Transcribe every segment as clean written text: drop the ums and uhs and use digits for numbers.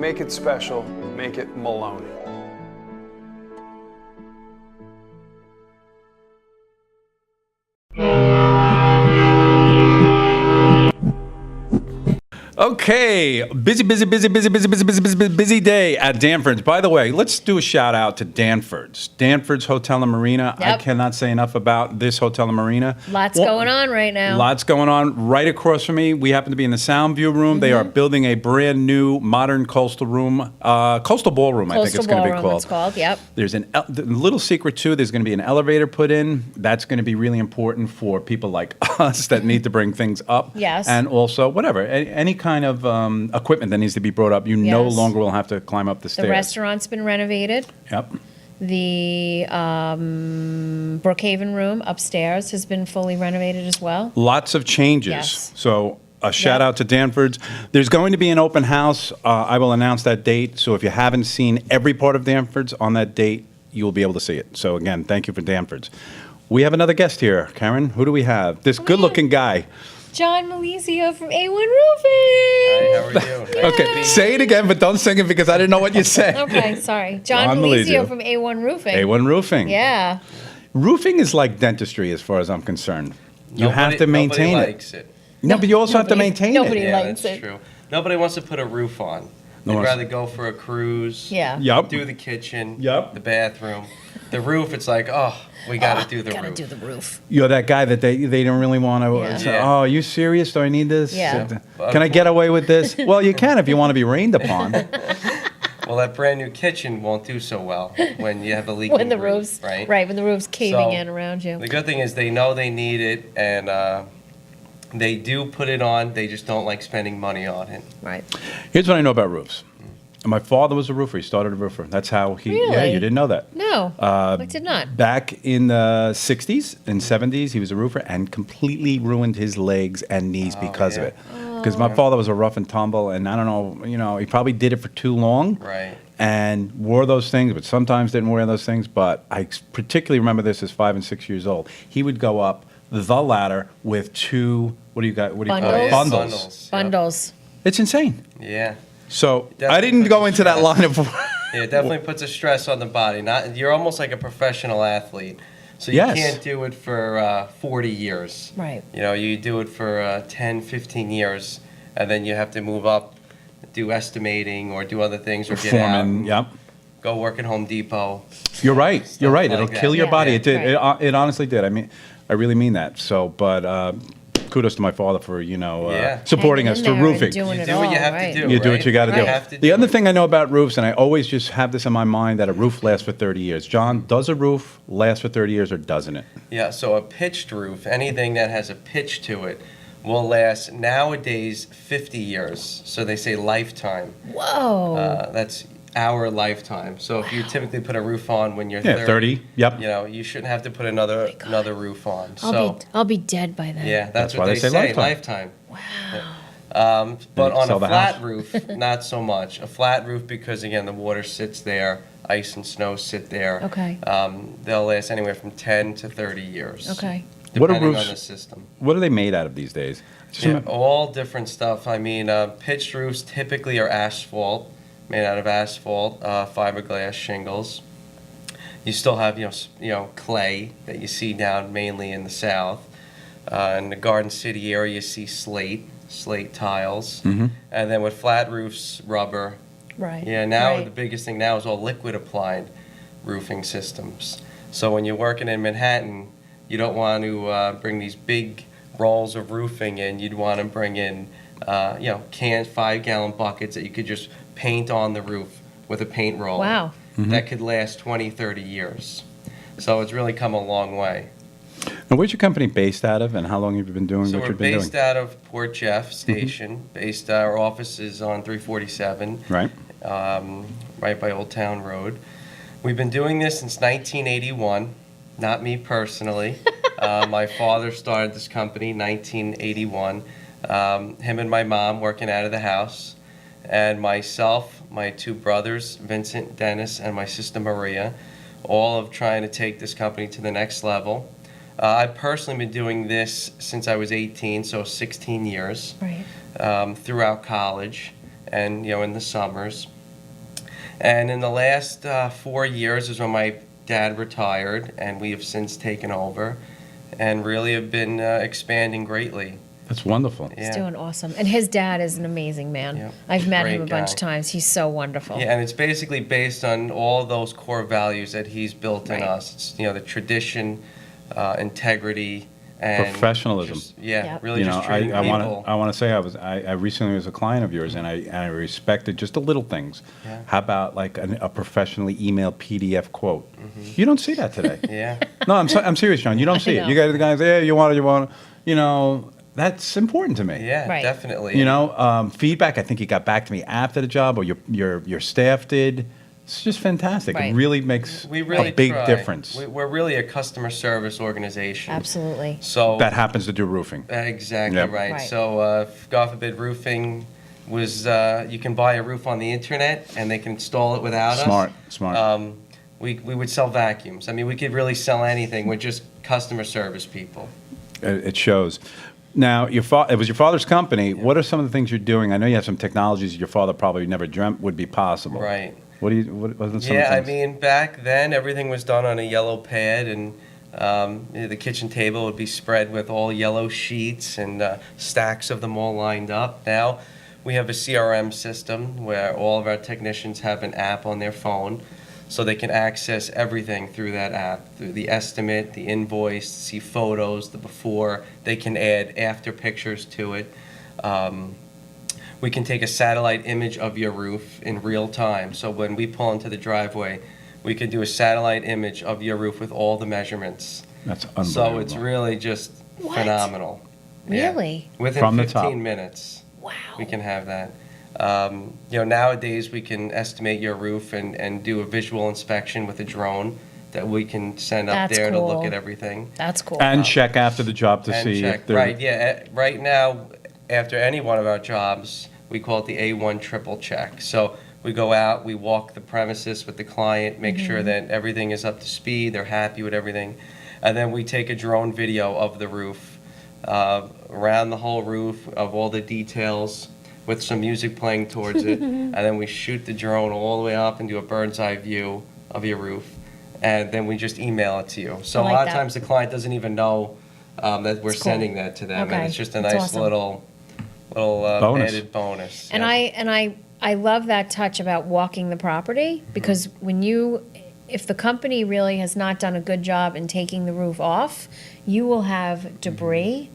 Make it special. Make it Maloney. Okay, busy day at Danford's. By the way, let's do a shout out to Danford's. Danford's Hotel and Marina. Yep. I cannot say enough about this hotel and marina. Lots going on right now. Lots going on right across from me. We happen to be in the Sound View room. They are building a brand new modern coastal room, coastal ballroom, I think it's going to be called. It's called, yep. There's a little secret too. There's going to be an elevator put in. That's going to be really important for people like us that need to bring things up. Yes. And also, whatever, any kind of equipment that needs to be brought up, you no Yes. longer will have to climb up the stairs. The restaurant's been renovated. Yep. The Brookhaven room upstairs has been fully renovated as well. Lots of changes. Yes. So a shout Yep. out to Danford's. There's going to be an open house. I will announce that date. So if you haven't seen every part of Danford's on that date, you will be able to see it. So again, thank you for Danford's. We have another guest here. Karen, who do we have? This good-looking guy. John Malizio from A1 Roofing. Hi, how are you? Okay, say it again, but don't sing it because I didn't know what you said. Okay, sorry. John John Malizio Malizio from A1 Roofing. A1 Roofing. Yeah. Roofing is like dentistry as far as I'm concerned. You have to maintain Nobody it. likes it. No, but you also have to maintain nobody it. Yeah, likes that's it. true. Nobody wants to put a roof on. No They'd one's- rather go for a cruise. Yeah. Yup. Do the kitchen. Yup. The bathroom. The roof, it's like, oh, we got to do the Gotta roof. do the roof. You're that guy that they don't really want to Yeah. say, Yeah. oh, are you serious? Do I need this? Yeah. Can I get away with this? Well, you can if you want to be rained upon. Well, that brand new kitchen won't do so well when you have a leaking When the roof, roof's right? when the roof's caving So, in around you. The good thing is they know they need it, and they do put it on. They just don't like spending money on it. Right. Here's what I know about roofs. My father was a roofer. He started a roofer. That's how he. Yeah, Really? you didn't know that. No, I did not. Back in the 60s and 70s, he was a roofer and completely ruined his legs and knees because of yeah. it. Because my father was a rough and tumble, and I don't know, he probably did it for too long. Right. And wore those things, but sometimes didn't wear those things. But I particularly remember this as 5 and 6 years old. He would go up the ladder with two, what do you got? What do you call it? Bundles? Bundles. Yep. Bundles. It's insane. Yeah. So I Definitely didn't puts go a into that stress. line of. Yeah, it definitely puts a stress on the body. You're almost like a professional athlete, so you Yes. can't do it for 40 years. Right. You know, you do it for 10, 15 years, and then you have to move up, do estimating or do other things, or get out, Foreman, and yep. go work at Home Depot. You're right. You're right. like It'll that. kill your Yeah. body. Yeah. It did. Right. It honestly did. I mean, I really mean that. So, but kudos to my father for Yeah. supporting Hanging us in to there and roofing. doing You it do what you all, have right. to do. You do what right? you got to You do. have to The do other it. thing I know about roofs, and I always just have this in my mind, that a roof lasts for 30 years. John, does a roof last for 30 years or doesn't it? Yeah, so a pitched roof, anything that has a pitch to it, will last nowadays 50 years. So they say lifetime. Whoa. That's our lifetime. So if you typically put a roof on when you're Yeah, 30. Yep. you know, you shouldn't have to put another roof on. I'll be dead by then. Yeah, that's why what they they say say, lifetime. lifetime. But you on sell a the flat house. roof, not so much. A flat roof, because again, the water sits there, ice and snow sit there. Okay. They'll last anywhere from 10 to 30 years. Okay. What are Depending roofs- on the system. What are they made out of these days? Just Yeah, remember- all different stuff. I mean, pitched roofs typically are asphalt, made out of asphalt, fiberglass shingles. You still have, clay that you see down mainly in the south. In the Garden City area, you see slate tiles. Mhm. And then with flat roofs, rubber. Right. Yeah, now Right. the biggest thing now is all liquid applied roofing systems. So when you're working in Manhattan, you don't want to bring these big rolls of roofing in. You'd want to bring in, canned 5-gallon buckets that you could just paint on the roof with a paint roller. Wow. That could last 20, 30 years. So it's really come a long way. Now, where's your company based out of, and how long have you been doing So what we're you've been based doing? out of Port Jeff Station. Our office is on 347. Right. Right by Old Town Road. We've been doing this since 1981, not me personally. My father started this company in 1981. Him and my mom working out of the house, and myself, my two brothers, Vincent, Dennis, and my sister Maria, all of trying to take this company to the next level. I've personally been doing this since I was 18, so 16 years. Right. Throughout college, and in the summers. And in the last 4 years is when my dad retired, and we have since taken over, and really have been expanding greatly. That's wonderful. Yeah. He's doing awesome. And his dad is an amazing man. Yeah. I've met Great him a bunch of guy. times. He's so wonderful. Yeah, and it's basically based on all those core values that he's built in Right. us. It's, the tradition, integrity, and Professionalism. Yep. really You know, just treating people. I want to say I recently was a client of yours, and I respected just the little things. Yeah. How about like a professionally emailed PDF quote? You don't see that today. Yeah. No, I'm serious, John. You don't see it. know. You got the guys, yeah, you want it. You know, that's important to me. Yeah, Right. definitely. You know, feedback. I think you got back to me after the job, or your staff did. It's just fantastic. Right. It really makes we really a big try. difference. We're really a customer service organization. Absolutely. So That happens to do roofing. exactly Yep. right. Right. So, if God forbid, roofing was you can buy a roof on the internet and they can install it without us. Smart. We would sell vacuums. I mean, we could really sell anything. We're just customer service people. It shows. Now, it was your father's company. What are some of the things you're doing? I know you have some technologies your father probably never dreamt would be possible. Right. What are some Yeah, I things? mean, back then everything was done on a yellow pad, and the kitchen table would be spread with all yellow sheets and stacks of them all lined up. Now we have a CRM system where all of our technicians have an app on their phone, so they can access everything through that app, through the estimate, the invoice, see photos, the before. They can add after pictures to it. We can take a satellite image of your roof in real time. So when we pull into the driveway, we can do a satellite image of your roof with all the measurements. That's unbelievable. So it's really just What? phenomenal. Yeah. Really? Within From the 15 top. minutes, Wow. we can have that. Nowadays we can estimate your roof and do a visual inspection with a drone that we can send up That's there to look cool. at everything. That's cool. And check after the job to And see check. if they're Right, yeah. Right now, after any one of our jobs, we call it the A1 triple check. So we go out, we walk the premises with the client, make sure that everything is up to speed, they're happy with everything. And then we take a drone video of the roof, around the whole roof, of all the details, with some music playing towards it. And then we shoot the drone all the way up and do a bird's eye view of your roof. And then we just email it to you. So I like a lot of that. times the client doesn't even know that we're It's cool. sending that to them. Okay. And it's just a That's nice awesome. little Bonus. added bonus. And Yeah. I love that touch about walking the property, because if the company really has not done a good job in taking the roof off, you will have debris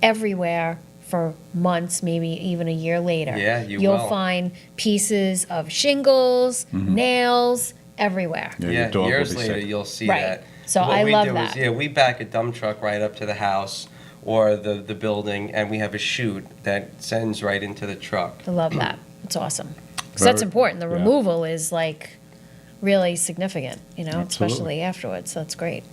everywhere for months, maybe even a year later. Yeah, you You'll will. find pieces of shingles, nails, everywhere. Yeah, your Yeah, dog will years be later sick. you'll see Right. that. So What I we love do that. Is, we back a dump truck right up to the house or the building, and we have a chute that sends right into the truck. I love that. It's awesome. Because that's Very- important. The yeah. removal is like really significant, Absolutely. especially afterwards. So that's great.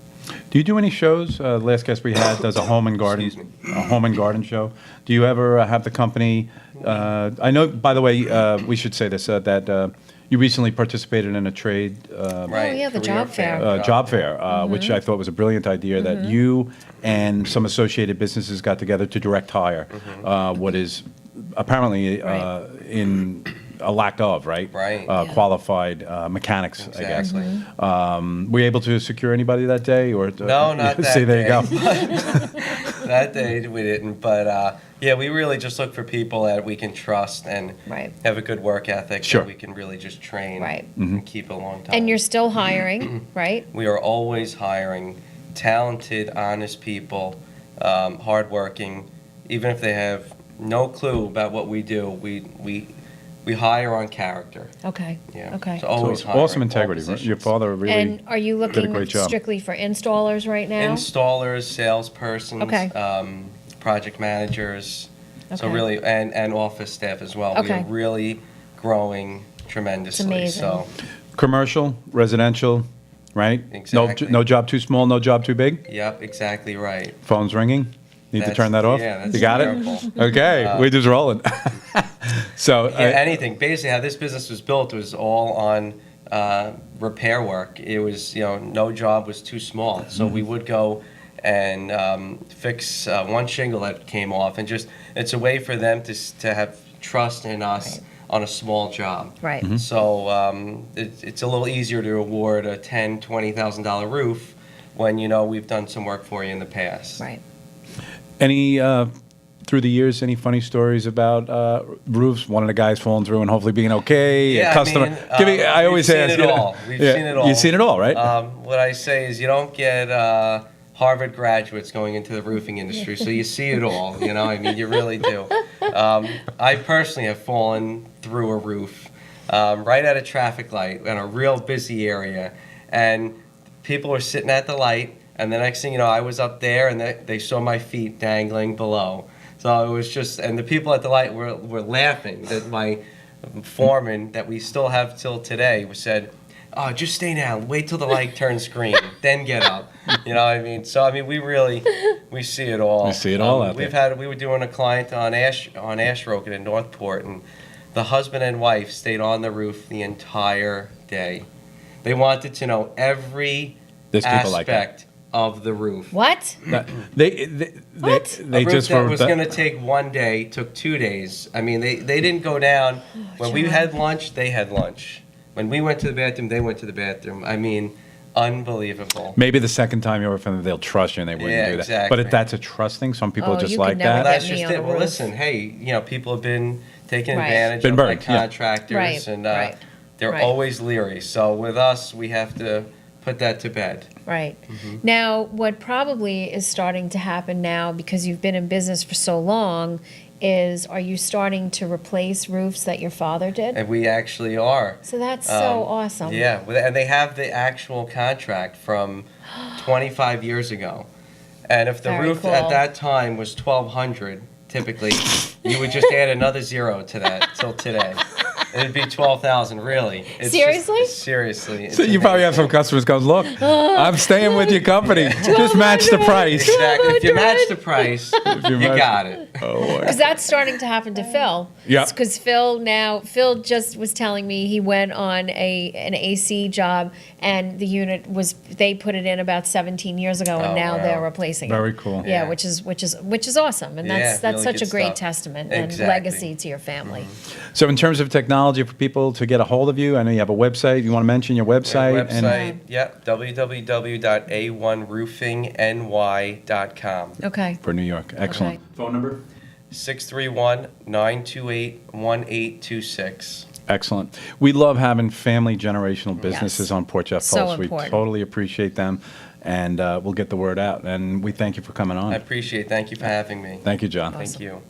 Do you do any shows? Last guest we had does a home and garden, Excuse me. a home and garden show. Do you ever have the company? I know, by the way, we should say this that you recently participated in a trade Right. yeah, the career job fair. job fair, which I thought was a brilliant idea. That you and some associated businesses got together to direct hire what is apparently Right. in a lack of right, Right. Yeah. qualified mechanics. I guess. Exactly. Were you able to secure anybody that day, or No, not that See, there you day. go. That day we didn't, but yeah, we really just look for people that we can trust and Right. have a good work ethic Sure. that we can really just train Right. and keep a long time. And you're still hiring, right? We are always hiring talented, honest people, hardworking. Even if they have no clue about what we do, we hire on character. Okay. Yeah. Okay. So So always it's hiring awesome all integrity. Right? Your positions. father really And are you did a looking great job. strictly for installers right now? Installers, salespersons, Okay. project managers. So Okay. really, and office staff as well. We Okay. are really growing tremendously. amazing. So Commercial, residential, right? Exactly. No job too small, no job too big. yep, exactly right. Phone's ringing. Need to That's- turn that off. yeah, that's you got terrible. it. Okay, we're just rolling. So Yeah, anything. Basically, how this business was built was all on repair work. It was, no job was too small. So we would go and fix one shingle that came off, and just it's a way for them to have trust in us on a small job. Right. So it's a little easier to award a $10,000, $20,000 roof when you know we've done some work for you in the past. Right. Any, through the years, any funny stories about roofs? One of the guys falling through and hopefully being okay? Yeah, a customer? I always we've ask. seen it all. We've seen it all. You've seen it all, right? What I say is you don't get Harvard graduates going into the roofing industry, so you see it all. You know, I mean, you really do. I personally have fallen through a roof right at a traffic light in a real busy area, and people were sitting at the light, and the next thing you know, I was up there, and they saw my feet dangling below. So it was just, and the people at the light were laughing. That my foreman, that we still have till today, said, "Oh, just stay down. Wait till the light turns green, then get up." You know what I mean? So I mean, we see it all. We see it all out there. We were doing a client on Ashroken in Northport, and the husband and wife stayed on the roof the entire day. They wanted to know every There's people like that. aspect of the roof. What? They What? A roof just that were was going to take 1 day took 2 days. I mean, they didn't go down. When we John. had lunch, they had lunch. When we went to the bathroom, they went to the bathroom. I mean, unbelievable. Maybe the second time you order from them, they'll trust you and they wouldn't Yeah, do that. exactly. But if that's a trust thing, some people Oh, are just you like could never that. get That's me just on it. a Well, roof. listen, hey, you know, people have been taken Right. advantage Been of burned, by yeah. contractors, Right, and right, they're right. always leery. So with us, we have to put that to bed. Right. Now, what probably is starting to happen now, because you've been in business for so long, is are you starting to replace roofs that your father did? And we actually are. So that's so awesome. Yeah, and they have the actual contract from 25 years ago. And if the Very roof cool. at that time was 1,200, typically, you would just add another zero to that till today. It'd be 12,000, really. It's Seriously? Just, seriously. So you probably have some customers go, look, I'm staying with your company. Just match the price. Exactly. If you match the price, you match- got it. Oh, Because that's starting to happen to Phil. Yeah. Because Phil just was telling me he went on an AC job and the unit they put it in about 17 years ago and Oh, now wow. they're replacing it. Very cool. Yeah, Yeah. which is awesome, and Yeah, that's really such a good great stuff. testament and Exactly. legacy to your family. So in terms of technology for people to get a hold of you, I know you have a website. You want to mention your website? Our website, yep, www.a1roofingny.com. Okay. For New York. Excellent. Okay. Phone number? 631-928-1826. Excellent. We love having family generational businesses Yes. on Port Jeff So Post. We important. totally appreciate them, and we'll get the word out. And we thank you for coming I on. appreciate it. Thank you for having me. Thank you, John. Thank you.